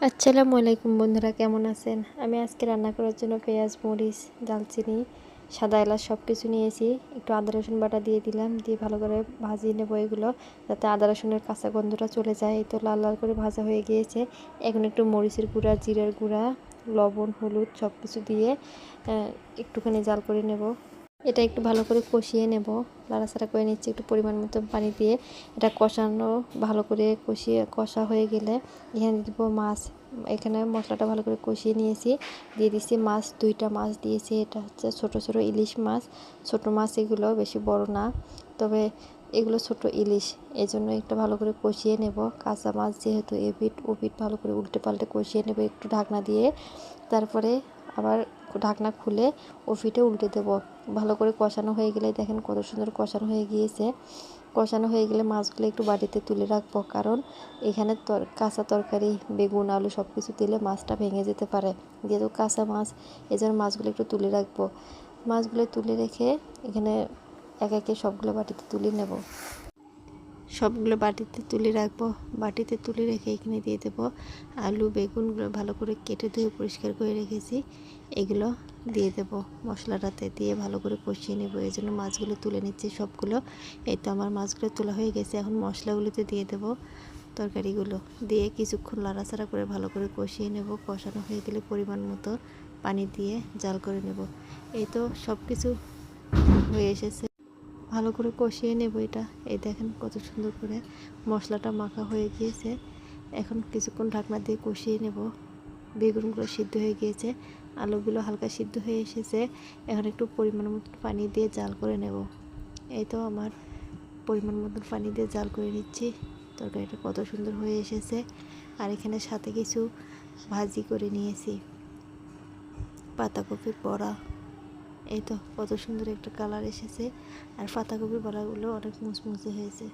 আসসালামু আলাইকুম বন্ধুরা, কেমন আছেন? আমি আজকে রান্না করার জন্য পেঁয়াজ, মরিচ, দালচিনি, সাদা এলাচ সব কিছু নিয়েছি। একটু আদা রসুন বাটা দিয়ে দিলাম, দিয়ে ভালো করে ভাজিয়ে নেবো এগুলো, যাতে আদা রসুনের কাঁচা গন্ধটা চলে যায়। এই তো লাল লাল করে ভাজা হয়ে গিয়েছে। এখন একটু মরিচের গুঁড়া, জিরার গুঁড়া, লবণ, হলুদ সব কিছু দিয়ে একটুখানি জাল করে নেব। এটা একটু ভালো করে কষিয়ে নেব, নাড়াচাড়া করে নিচ্ছি একটু পরিমাণ মতো পানি দিয়ে। এটা কষানো ভালো করে কষা হয়ে গেলে এখানে দিব মাছ। এখানে মশলাটা ভালো করে কষিয়ে নিয়েছি, দিয়ে দিচ্ছি মাছ। 2টা মাছ দিয়েছি, এটা হচ্ছে ছোট ছোট ইলিশ মাছ। ছোট মাছ এগুলো, বেশি বড় না, তবে এগুলো ছোট ইলিশ। এই জন্য একটু ভালো করে কষিয়ে নেব। কাঁচা মাছ যেহেতু, এপিঠ ওপিঠ ভালো করে উল্টে পাল্টে কষিয়ে নেব একটু ঢাকনা দিয়ে। তারপরে আবার ঢাকনা খুলে ওপিঠে উল্টে দেব। ভালো করে কষানো হয়ে গেলে দেখেন কত সুন্দর কষানো হয়ে গিয়েছে। কষানো হয়ে গেলে মাছগুলো একটু বাটিতে তুলে রাখবো, কারণ এখানে কাঁচা তরকারি, বেগুন, আলু সব কিছু দিলে মাছটা ভেঙে যেতে পারে, যেহেতু কাঁচা মাছ। এই জন্য মাছগুলো একটু তুলে রাখবো। মাছগুলো তুলে রেখে এখানে এক একে সবগুলো বাটিতে তুলে নেব। সবগুলো বাটিতে তুলে রাখবো। বাটিতে তুলে রেখে এখানে দিয়ে দেবো আলু, বেগুনগুলো ভালো করে কেটে ধুয়ে পরিষ্কার করে রেখেছি, এগুলো দিয়ে দেব মশলাটাতে। দিয়ে ভালো করে কষিয়ে নেব। এই জন্য মাছগুলো তুলে নিচ্ছি সবগুলো। এই তো আমার মাছগুলো তোলা হয়ে গেছে। এখন মশলাগুলোতে দিয়ে দেব তরকারিগুলো, দিয়ে কিছুক্ষণ নাড়াচাড়া করে ভালো করে কষিয়ে নেব। কষানো হয়ে গেলে পরিমাণ মতো পানি দিয়ে জাল করে নেব। এই তো সব কিছু হয়ে এসেছে, ভালো করে কষিয়ে নেব এটা। এই দেখেন কত সুন্দর করে মশলাটা মাখা হয়ে গিয়েছে। এখন কিছুক্ষণ ঢাকনা দিয়ে কষিয়ে নেব। বেগুনগুলো সিদ্ধ হয়ে গিয়েছে, আলুগুলো হালকা সিদ্ধ হয়ে এসেছে। এখন একটু পরিমাণ মতো পানি দিয়ে জাল করে নেব। এই তো আমার পরিমাণ মতো পানি দিয়ে জাল করে নিচ্ছি। তরকারিটা কত সুন্দর হয়ে এসেছে। আর এখানে সাথে কিছু ভাজি করে নিয়েছি, পাতাকপির বড়া। এই তো কত সুন্দর একটা কালার এসেছে, আর পাতাকপির বড়াগুলো অনেক মুচমুচে হয়েছে।